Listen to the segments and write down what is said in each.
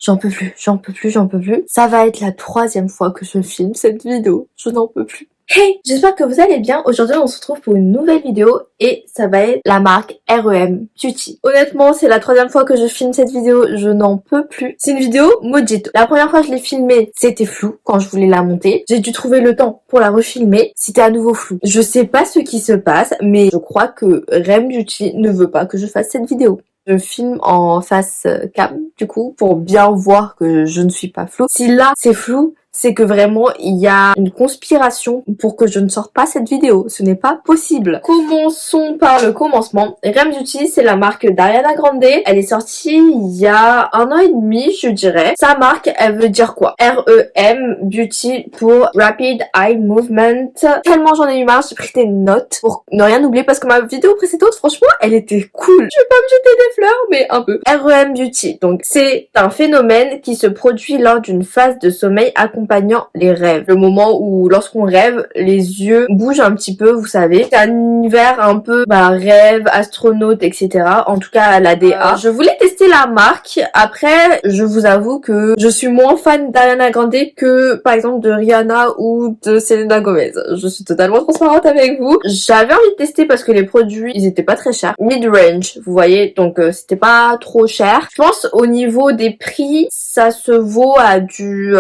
J'en peux plus, j'en peux plus, j'en peux plus. Ça va être la 3e fois que je filme cette vidéo. Je n'en peux plus. Hey, j'espère que vous allez bien. Aujourd'hui, on se retrouve pour une nouvelle vidéo et ça va être la marque REM Beauty. Honnêtement, c'est la 3e fois que je filme cette vidéo. Je n'en peux plus. C'est une vidéo maudite. La première fois que je l'ai filmée, c'était flou quand je voulais la monter. J'ai dû trouver le temps pour la refilmer. C'était à nouveau flou. Je sais pas ce qui se passe, mais je crois que REM Beauty ne veut pas que je fasse cette vidéo. Je filme en face cam, du coup, pour bien voir que je ne suis pas floue. Si là, c'est flou, c'est que vraiment, il y a une conspiration pour que je ne sorte pas cette vidéo. Ce n'est pas possible. Commençons par le commencement. REM Beauty, c'est la marque d'Ariana Grande. Elle est sortie il y a 1 an et demi, je dirais. Sa marque, elle veut dire quoi? REM Beauty pour Rapid Eye Movement. Tellement j'en ai eu marre, j'ai pris des notes pour ne rien oublier parce que ma vidéo précédente, franchement, elle était cool. Je vais pas me jeter des fleurs, mais un peu. REM Beauty, donc c'est un phénomène qui se produit lors d'une phase de sommeil accompagnant les rêves. Le moment où lorsqu'on rêve, les yeux bougent un petit peu, vous savez. C'est un univers un peu rêve, astronaute, etc. En tout cas, la DA. Je voulais tester la marque. Après, je vous avoue que je suis moins fan d'Ariana Grande que par exemple de Rihanna ou de Selena Gomez. Je suis totalement transparente avec vous. J'avais envie de tester parce que les produits, ils étaient pas très chers. Mid-range, vous voyez, donc c'était pas trop cher. Je pense au niveau des prix, ça se vaut à du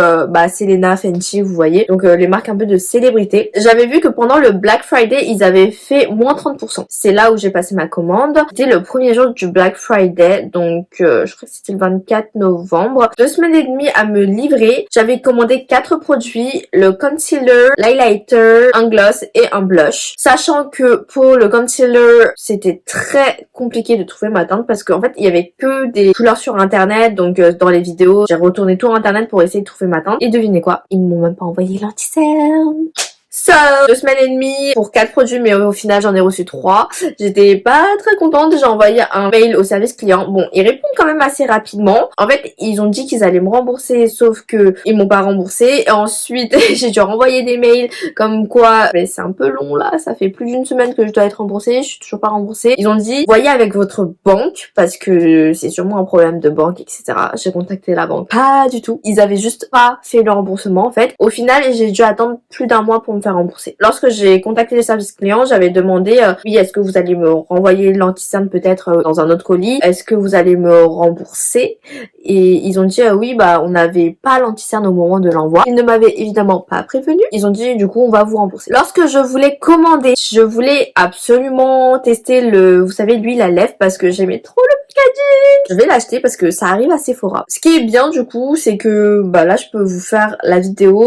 Selena, Fenty, vous voyez. Donc les marques un peu de célébrité. J'avais vu que pendant le Black Friday, ils avaient fait moins 30%. C'est là où j'ai passé ma commande. C'était le premier jour du Black Friday, donc je crois que c'était le 24 novembre. 2 semaines et demie à me livrer. J'avais commandé 4 produits, le concealer, l'highlighter, un gloss et un blush. Sachant que pour le concealer, c'était très compliqué de trouver ma teinte parce qu'en fait, il y avait que des couleurs sur internet, donc dans les vidéos, j'ai retourné tout internet pour essayer de trouver ma teinte. Et devinez quoi? Ils m'ont même pas envoyé l'anti-cerne. So, 2 semaines et demie pour 4 produits, mais au final j'en ai reçu 3. J'étais pas très contente, j'ai envoyé un mail au service client. Bon, ils répondent quand même assez rapidement. En fait, ils ont dit qu'ils allaient me rembourser, sauf que ils m'ont pas remboursé. Et ensuite, j'ai dû renvoyer des mails comme quoi, mais c'est un peu long là, ça fait plus d'1 semaine que je dois être remboursée, je suis toujours pas remboursée. Ils ont dit, voyez avec votre banque, parce que c'est sûrement un problème de banque, etc. J'ai contacté la banque. Pas du tout. Ils avaient juste pas fait le remboursement, en fait. Au final, j'ai dû attendre plus d'1 mois pour me faire rembourser. Lorsque j'ai contacté les services clients, j'avais demandé oui, est-ce que vous allez me renvoyer l'anti-cerne peut-être dans un autre colis? Est-ce que vous allez me rembourser? Et ils ont dit oui, on n'avait pas l'anti-cerne au moment de l'envoi. Ils ne m'avaient évidemment pas prévenu. Ils ont dit du coup on va vous rembourser. Lorsque je voulais commander, je voulais absolument tester vous savez, l'huile à lèvres parce que j'aimais trop le packaging. Je vais l'acheter parce que ça arrive à Sephora. Ce qui est bien du coup, c'est que là je peux vous faire la vidéo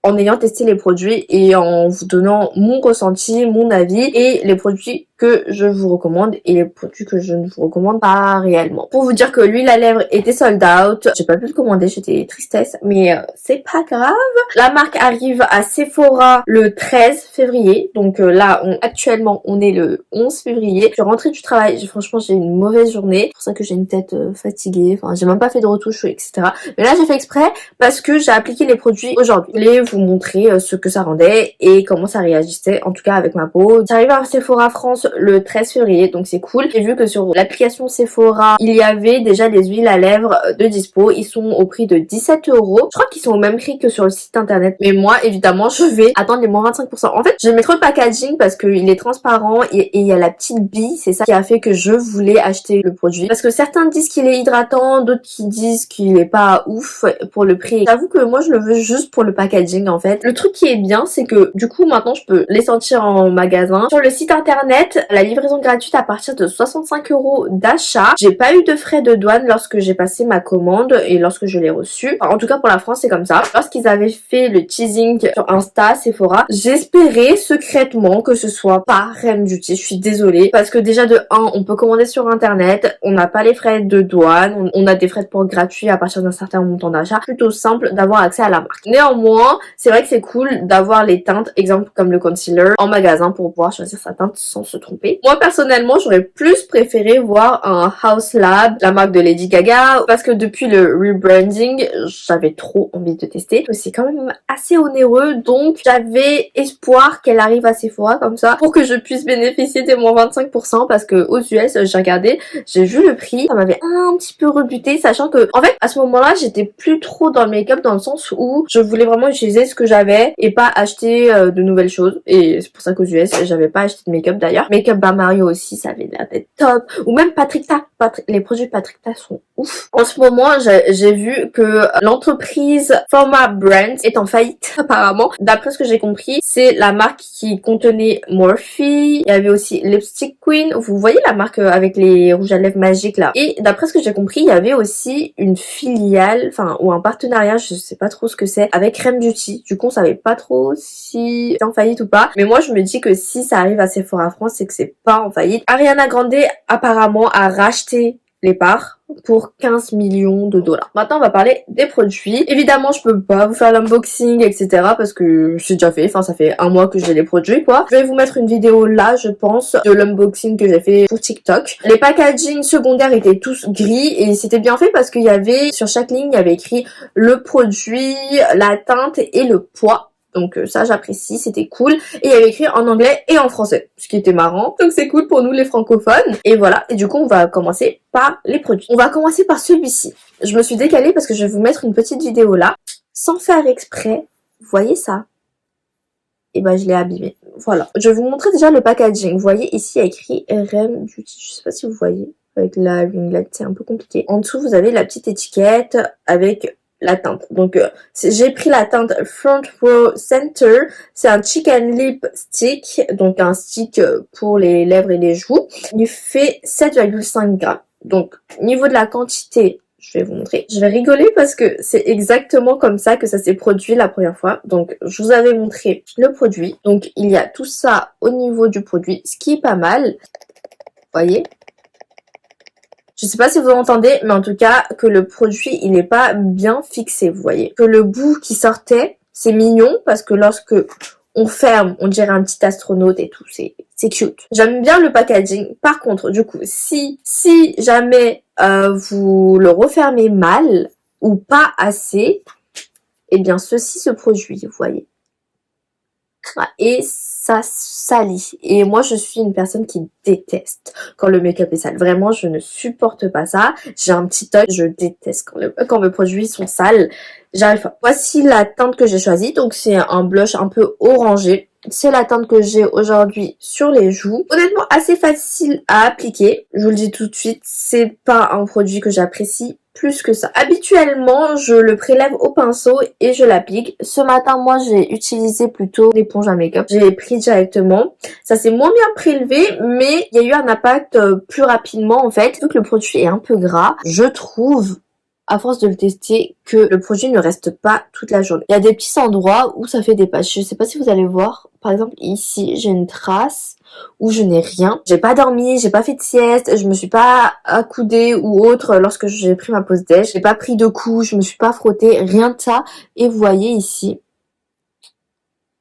en ayant testé les produits et en vous donnant mon ressenti, mon avis et les produits que je vous recommande et les produits que je ne vous recommande pas réellement. Pour vous dire que l'huile à lèvres était sold out, j'ai pas pu le commander, j'étais tristesse, mais c'est pas grave. La marque arrive à Sephora le 13 février, donc là actuellement on est le 11 février. Je suis rentrée du travail, franchement j'ai une mauvaise journée, c'est pour ça que j'ai une tête fatiguée, enfin j'ai même pas fait de retouche, etc. Mais là j'ai fait exprès parce que j'ai appliqué les produits aujourd'hui. Je voulais vous montrer ce que ça rendait et comment ça réagissait, en tout cas avec ma peau. C'est arrivé à Sephora France le 13 février, donc c'est cool. J'ai vu que sur l'application Sephora, il y avait déjà des huiles à lèvres de dispo. Ils sont au prix de 17 €. Je crois qu'ils sont au même prix que sur le site internet. Mais moi, évidemment, je vais attendre les moins 25%. En fait, j'aimais trop le packaging parce qu'il est transparent et il y a la petite bille. C'est ça qui a fait que je voulais acheter le produit. Parce que certains disent qu'il est hydratant, d'autres qui disent qu'il est pas ouf pour le prix. J'avoue que moi, je le veux juste pour le packaging, en fait. Le truc qui est bien, c'est que du coup, maintenant, je peux les sentir en magasin. Sur le site internet, la livraison gratuite à partir de 65 € d'achat. J'ai pas eu de frais de douane lorsque j'ai passé ma commande et lorsque je l'ai reçue. Enfin, en tout cas pour la France c'est comme ça. Lorsqu'ils avaient fait le teasing sur Insta, Sephora, j'espérais secrètement que ce soit pas REM Beauty. Je suis désolée parce que déjà de 1, on peut commander sur internet, on n'a pas les frais de douane, on a des frais de port gratuits à partir d'un certain montant d'achat. Plutôt simple d'avoir accès à la marque. Néanmoins, c'est vrai que c'est cool d'avoir les teintes, exemple comme le concealer, en magasin pour pouvoir choisir sa teinte sans se tromper. trompée. Moi personnellement j'aurais plus préféré voir un House Lab, la marque de Lady Gaga, parce que depuis le rebranding j'avais trop envie de tester. C'est quand même assez onéreux, donc j'avais espoir qu'elle arrive à Sephora comme ça pour que je puisse bénéficier des moins 25%, parce que aux US j'ai regardé, j'ai vu le prix, ça m'avait un petit peu rebuté, sachant que en fait à ce moment-là j'étais plus trop dans le make-up, dans le sens où je voulais vraiment utiliser ce que j'avais et pas acheter de nouvelles choses, et c'est pour ça qu'aux US j'avais pas acheté de make-up. D'ailleurs Make-up by Mario aussi, ça avait l'air d'être top, ou même Patrick Ta. Les produits Patrick Ta sont ouf. En ce moment j'ai vu que l'entreprise Forma Brands est en faillite apparemment. D'après ce que j'ai compris, c'est la marque qui contenait Morphe, il y avait aussi Lipstick Queen, vous voyez la marque avec les rouges à lèvres magiques là, et d'après ce que j'ai compris il y avait aussi une filiale, enfin ou un partenariat, je sais pas trop ce que c'est, avec Crème Beauty. Du coup on savait pas trop si c'est en faillite ou pas, mais moi je me dis que si ça arrive à Sephora France, c'est que c'est pas en faillite. Ariana Grande apparemment a racheté les parts pour 15 millions de dollars. Maintenant on va parler des produits. Évidemment je peux pas vous faire l'unboxing etc, parce que c'est déjà fait, enfin ça fait un mois que j'ai les produits quoi. Je vais vous mettre une vidéo là je pense de l'unboxing que j'ai fait pour TikTok. Les packaging secondaires étaient tous gris et c'était bien fait parce qu'il y avait sur chaque ligne il y avait écrit le produit, la teinte et le poids. Donc ça j'apprécie, c'était cool. Et il y avait écrit en anglais et en français, ce qui était marrant. Donc c'est cool pour nous les francophones. Et voilà, et du coup on va commencer par les produits. On va commencer par celui-ci. Je me suis décalée parce que je vais vous mettre une petite vidéo là. Sans faire exprès, vous voyez ça? Et ben je l'ai abîmé. Voilà. Je vais vous montrer déjà le packaging. Vous voyez ici il y a écrit RM Beauty. Je sais pas si vous voyez. Avec la ringlette, c'est un peu compliqué. En dessous vous avez la petite étiquette avec la teinte. Donc j'ai pris la teinte Front Row Center, c'est un chicken lip stick, donc un stick pour les lèvres et les joues. Il fait 7,5 grammes. Donc niveau de la quantité, je vais vous montrer. Je vais rigoler parce que c'est exactement comme ça que ça s'est produit la première fois. Donc je vous avais montré le produit. Donc il y a tout ça au niveau du produit, ce qui est pas mal. Vous voyez? Je sais pas si vous entendez, mais en tout cas, que le produit, il n'est pas bien fixé, vous voyez. Que le bout qui sortait, c'est mignon, parce que lorsque on ferme, on dirait un petit astronaute et tout, c'est cute. J'aime bien le packaging. Par contre, du coup, si jamais vous le refermez mal, ou pas assez, eh bien, ceci se produit, vous voyez. Et ça salit. Et moi je suis une personne qui déteste quand le make-up est sale. Vraiment je ne supporte pas ça. J'ai un petit œil, je déteste quand mes produits sont sales. J'arrive pas. Voici la teinte que j'ai choisie. Donc c'est un blush un peu orangé. C'est la teinte que j'ai aujourd'hui sur les joues. Honnêtement assez facile à appliquer. Je vous le dis tout de suite, c'est pas un produit que j'apprécie plus que ça. Habituellement, je le prélève au pinceau et je l'applique. Ce matin, moi, j'ai utilisé plutôt l'éponge à make-up. J'ai pris directement. Ça s'est moins bien prélevé, mais il y a eu un impact plus rapidement, en fait. Vu que le produit est un peu gras, je trouve, à force de le tester, que le produit ne reste pas toute la journée. Il y a des petits endroits où ça fait des pages. Je sais pas si vous allez voir. Par exemple, ici, j'ai une trace où je n'ai rien. J'ai pas dormi, j'ai pas fait de sieste, je me suis pas accoudée ou autre lorsque j'ai pris ma pause déj. J'ai pas pris de couche, je me suis pas frottée, rien de ça. Et vous voyez ici,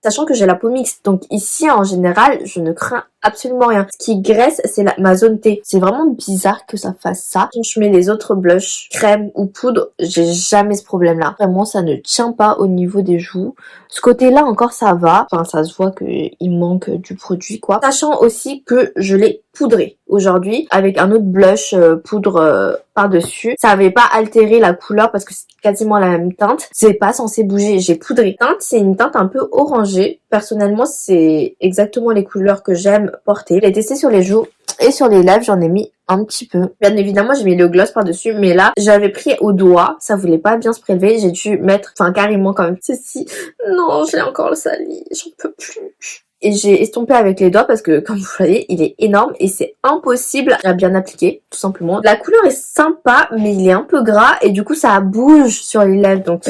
sachant que j'ai la peau mixte, donc ici en général, je ne crains absolument rien. Ce qui graisse, c'est ma zone T. C'est vraiment bizarre que ça fasse ça. Quand je mets les autres blushs, crème ou poudre, j'ai jamais ce problème-là. Vraiment, ça ne tient pas au niveau des joues. Ce côté-là encore, ça va. Enfin, ça se voit qu'il manque du produit, quoi. Sachant aussi que je l'ai poudré aujourd'hui avec un autre blush poudre par-dessus. Ça avait pas altéré la couleur parce que c'est quasiment la même teinte. C'est pas censé bouger. J'ai poudré. Teinte, c'est une teinte un peu orangée. Personnellement, c'est exactement les couleurs que j'aime porter. Je l'ai testé sur les joues et sur les lèvres, j'en ai mis un petit peu. Bien évidemment, j'ai mis le gloss par-dessus, mais là, j'avais pris au doigt, ça voulait pas bien se prélever, j'ai dû mettre, enfin carrément quand même, ceci. Non, j'ai encore le sali, j'en peux plus. Et j'ai estompé avec les doigts parce que, comme vous voyez, il est énorme et c'est impossible à bien appliquer, tout simplement. La couleur est sympa, mais il est un peu gras et du coup, ça bouge sur les lèvres, donc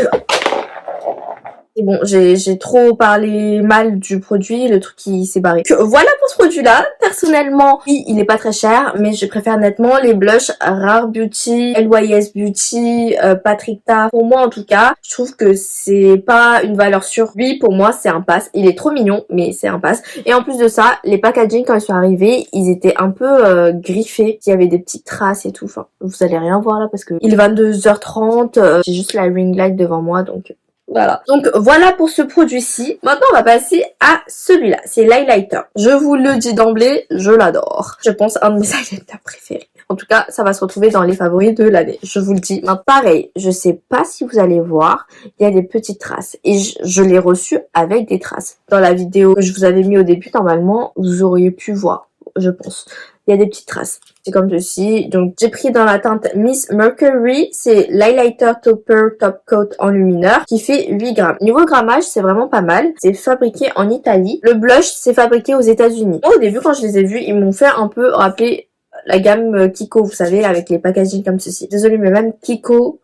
Et bon, j'ai trop parlé mal du produit, le truc qui s'est barré. Voilà pour ce produit-là. Personnellement, oui, il est pas très cher, mais je préfère nettement les blushs Rare Beauty, LYS Beauty, Patrick Ta. Pour moi, en tout cas, je trouve que c'est pas une valeur sûre. Lui, pour moi, c'est un pass. Il est trop mignon, mais c'est un pass. Et en plus de ça, les packaging, quand ils sont arrivés, ils étaient un peu griffés. Il y avait des petites traces et tout. Enfin, vous allez rien voir là parce que il est 22h30. J'ai juste la ring light devant moi, donc... Voilà. Donc voilà pour ce produit-ci. Maintenant on va passer à celui-là. C'est l'highlighter. Je vous le dis d'emblée, je l'adore. Je pense un de mes highlighters préférés. En tout cas, ça va se retrouver dans les favoris de l'année. Je vous le dis. Maintenant, pareil, je sais pas si vous allez voir, il y a des petites traces. Et je l'ai reçu avec des traces. Dans la vidéo que je vous avais mis au début, normalement, vous auriez pu voir, je pense. Il y a des petites traces. C'est comme ceci. Donc, j'ai pris dans la teinte Miss Mercury. C'est l'highlighter topper top coat enlumineur qui fait 8 grammes. Niveau grammage, c'est vraiment pas mal. C'est fabriqué en Italie. Le blush, c'est fabriqué aux États-Unis. Moi, au début, quand je les ai vus, ils m'ont fait un peu rappeler la gamme Kiko, vous savez, avec les packaging comme ceci. Désolée, mais même Kiko,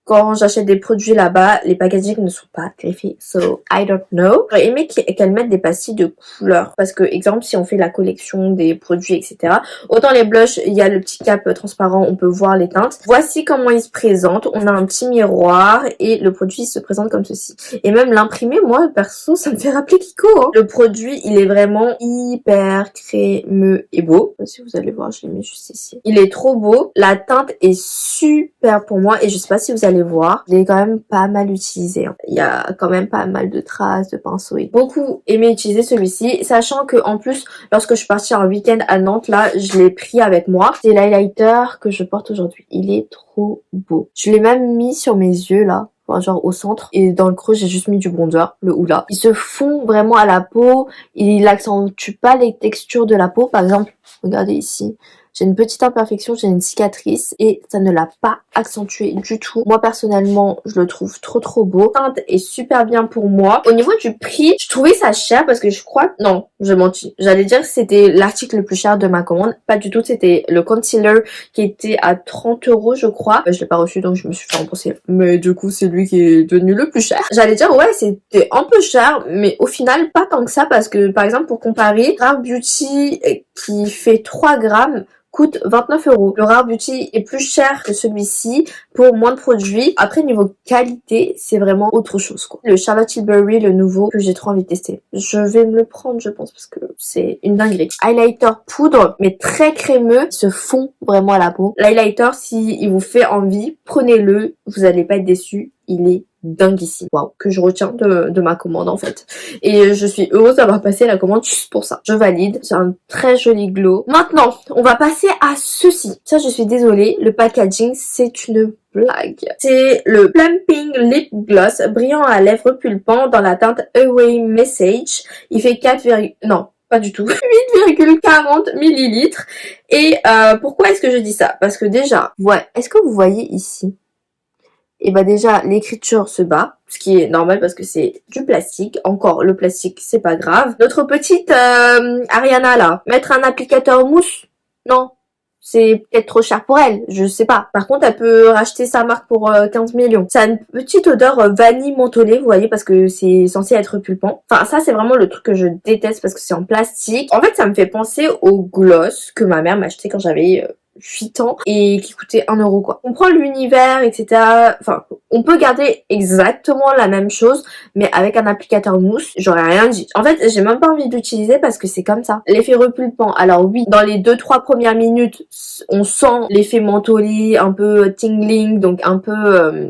quand j'achète des produits là-bas, les packaging ne sont pas griffés. So, I don't know. J'aurais aimé qu'elles mettent des pastilles de couleur. Parce que, exemple, si on fait la collection des produits, etc. Autant les blushs, il y a le petit cap transparent, on peut voir les teintes. Voici comment ils se présentent. On a un petit miroir et le produit se présente comme ceci. Et même l'imprimé, moi, perso, ça me fait rappeler Kiko. Hein. Le produit, il est vraiment hyper crémeux et beau. Si vous allez voir, je l'ai mis juste ici. Il est trop beau. La teinte est super pour moi et je sais pas si vous allez voir, je l'ai quand même pas mal utilisé. Hein. Il y a quand même pas mal de traces, de pinceaux. Et beaucoup aimé utiliser celui-ci, sachant que en plus, lorsque je suis partie en week-end à Nantes, là, je l'ai pris avec moi. C'est l'highlighter que je porte aujourd'hui. Il est trop beau. Je l'ai même mis sur mes yeux, là. Enfin, genre au centre. Et dans le creux, j'ai juste mis du bronzer, le Hoola. Il se fond vraiment à la peau. Il accentue pas les textures de la peau. Par exemple, regardez ici. J'ai une petite imperfection, j'ai une cicatrice et ça ne l'a pas accentué du tout. Moi personnellement, je le trouve trop beau. La teinte est super bien pour moi. Au niveau du prix, je trouvais ça cher parce que je crois... Non, je mentis. J'allais dire que c'était l'article le plus cher de ma commande. Pas du tout, c'était le concealer qui était à 30 € je crois. Je l'ai pas reçu donc je me suis fait rembourser. Mais du coup, c'est lui qui est devenu le plus cher. J'allais dire ouais, c'était un peu cher, mais au final, pas tant que ça parce que par exemple, pour comparer, Rare Beauty qui fait 3 grammes coûte 29 €. Le Rare Beauty est plus cher que celui-ci pour moins de produits. Après, niveau qualité, c'est vraiment autre chose, quoi. Le Charlotte Tilbury, le nouveau, que j'ai trop envie de tester. Je vais me le prendre, je pense, parce que c'est une dinguerie. Highlighter poudre, mais très crémeux, il se fond vraiment à la peau. L'highlighter, si il vous fait envie, prenez-le, vous allez pas être déçus. Il est dinguissime. Waouh, que je retiens de ma commande en fait. Et je suis heureuse d'avoir passé la commande juste pour ça. Je valide. C'est un très joli glow. Maintenant, on va passer à ceci. Ça, je suis désolée. Le packaging, c'est une blague. C'est le Plumping Lip Gloss brillant à lèvres pulpant dans la teinte Away Message. Il fait 4, non, pas du tout. 8,40 millilitres. Et pourquoi est-ce que je dis ça? Parce que déjà, ouais, est-ce que vous voyez ici? Et bah déjà l'écriture se bat, ce qui est normal parce que c'est du plastique. Encore le plastique, c'est pas grave. Notre petite Ariana là, mettre un applicateur mousse, non, c'est peut-être trop cher pour elle, je sais pas. Par contre, elle peut racheter sa marque pour 15 millions. Ça a une petite odeur vanille mentholée, vous voyez, parce que c'est censé être pulpant. Enfin, ça, c'est vraiment le truc que je déteste parce que c'est en plastique. En fait, ça me fait penser au gloss que ma mère m'a acheté quand j'avais 8 ans et qui coûtait 1 € quoi. On prend l'univers, etc. Enfin, on peut garder exactement la même chose, mais avec un applicateur mousse, j'aurais rien dit. En fait, j'ai même pas envie d'utiliser parce que c'est comme ça. L'effet repulpant, alors oui, dans les 2-3 premières minutes, on sent l'effet mentholé, un peu tingling, donc un peu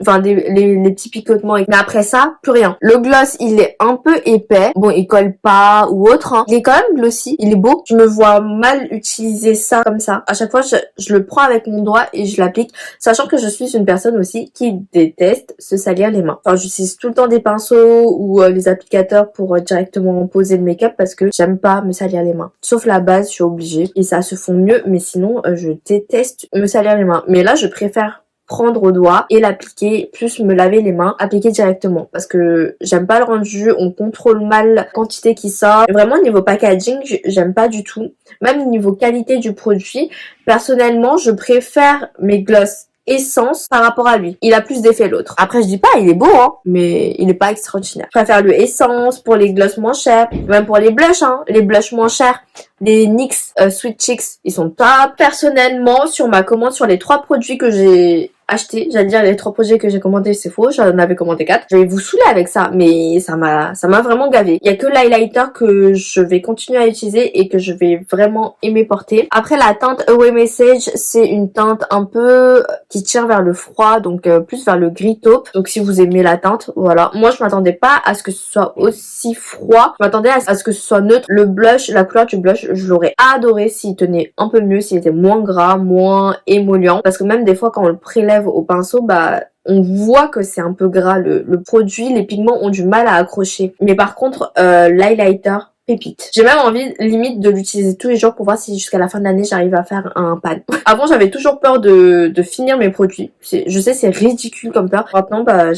enfin les petits picotements, mais après ça plus rien. Le gloss il est un peu épais, bon il colle pas ou autre, hein. Il est quand même glossy, il est beau. Je me vois mal utiliser ça comme ça. À chaque fois je le prends avec mon doigt et je l'applique, sachant que je suis une personne aussi qui déteste se salir les mains. Enfin j'utilise tout le temps des pinceaux ou les applicateurs pour directement poser le make-up parce que j'aime pas me salir les mains. Sauf la base, je suis obligée et ça se fond mieux, mais sinon je déteste me salir les mains. Mais là je préfère prendre au doigt et l'appliquer, plus me laver les mains, appliquer directement parce que j'aime pas le rendu, on contrôle mal la quantité qui sort. Vraiment niveau packaging, j'aime pas du tout. Même niveau qualité du produit, personnellement, je préfère mes gloss essence par rapport à lui. Il a plus d'effet l'autre. Après je dis pas il est beau hein, mais il est pas extraordinaire. Je préfère le essence pour les glosses moins chers, même pour les blushs hein, les blushs moins chers. Les NYX Sweet Cheeks, ils sont top. Personnellement, sur ma commande, sur les 3 produits que j'ai achetés, j'allais dire les 3 produits que j'ai commandés, c'est faux, j'en avais commandé 4. Je vais vous saouler avec ça, mais ça m'a vraiment gavé. Il y a que l'highlighter que je vais continuer à utiliser et que je vais vraiment aimer porter. Après la teinte Away Message, c'est une teinte un peu qui tire vers le froid, donc plus vers le gris taupe. Donc si vous aimez la teinte, voilà. Moi je m'attendais pas à ce que ce soit aussi froid. Je m'attendais à ce que ce soit neutre. Le blush, la couleur du blush, je l'aurais adoré s'il tenait un peu mieux, s'il était moins gras, moins émollient. Parce que même des fois quand on le prélève au pinceau, bah on voit que c'est un peu gras le produit, les pigments ont du mal à accrocher. Mais par contre, l'highlighter, pépite. J'ai même envie limite de l'utiliser tous les jours pour voir si jusqu'à la fin de l'année j'arrive à faire un pan. Avant j'avais toujours peur de finir mes produits. Je sais c'est ridicule comme peur. Maintenant bah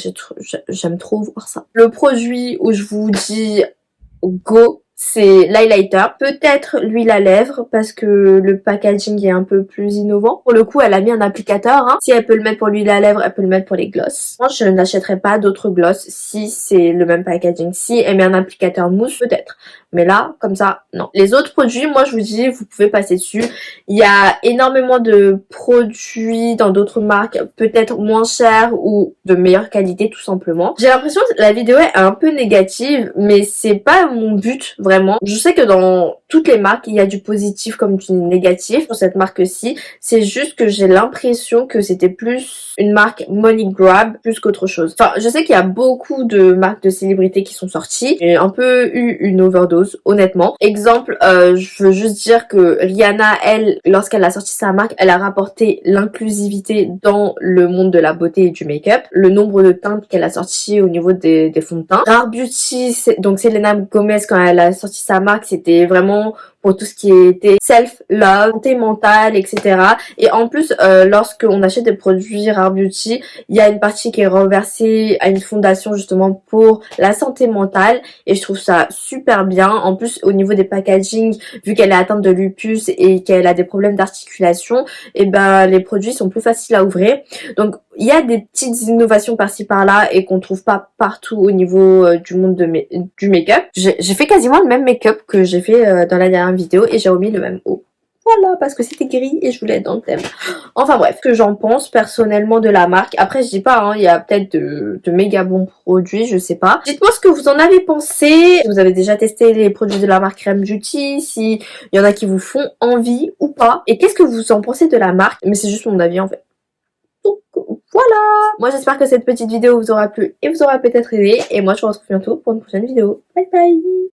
j'aime trop voir ça. Le produit où je vous dis go, c'est l'highlighter, peut-être l'huile à lèvres parce que le packaging est un peu plus innovant. Pour le coup, elle a mis un applicateur. Hein. Si elle peut le mettre pour l'huile à lèvres, elle peut le mettre pour les glosses. Moi, je n'achèterai pas d'autres glosses si c'est le même packaging. Si elle met un applicateur mousse, peut-être. Mais là, comme ça, non. Les autres produits, moi, je vous dis, vous pouvez passer dessus. Il y a énormément de produits dans d'autres marques, peut-être moins chers ou de meilleure qualité, tout simplement. J'ai l'impression que la vidéo est un peu négative, mais c'est pas mon but, vraiment. Je sais que dans toutes les marques, il y a du positif comme du négatif. Pour cette marque-ci, c'est juste que j'ai l'impression que c'était plus une marque money grab plus qu'autre chose. Enfin, je sais qu'il y a beaucoup de marques de célébrités qui sont sorties. J'ai un peu eu une overdose, honnêtement. Exemple, je veux juste dire que Rihanna, elle, lorsqu'elle a sorti sa marque, elle a rapporté l'inclusivité dans le monde de la beauté et du make-up. Le nombre de teintes qu'elle a sorti au niveau des fonds de teint. Rare Beauty, donc Selena Gomez, quand elle a sorti sa marque, c'était vraiment pour tout ce qui était self-love, santé mentale, etc. Et en plus, lorsqu'on achète des produits Rare Beauty, il y a une partie qui est reversée à une fondation justement pour la santé mentale et je trouve ça super bien. En plus, au niveau des packaging, vu qu'elle est atteinte de lupus et qu'elle a des problèmes d'articulation, et ben les produits sont plus faciles à ouvrir. Donc il y a des petites innovations par-ci par-là et qu'on trouve pas partout au niveau du monde du make-up. J'ai fait quasiment le même make-up que j'ai fait dans la dernière vidéo et j'ai remis le même haut. Voilà, parce que c'était gris et je voulais être dans le thème. Enfin bref, ce que j'en pense personnellement de la marque. Après, je dis pas, hein, il y a peut-être de méga bons produits, je sais pas. Dites-moi ce que vous en avez pensé. Si vous avez déjà testé les produits de la marque Rare Beauty, si il y en a qui vous font envie ou pas. Et qu'est-ce que vous en pensez de la marque? Mais c'est juste mon avis en fait. Donc voilà. Moi j'espère que cette petite vidéo vous aura plu et vous aura peut-être aidé. Et moi je vous retrouve bientôt pour une prochaine vidéo. Bye bye.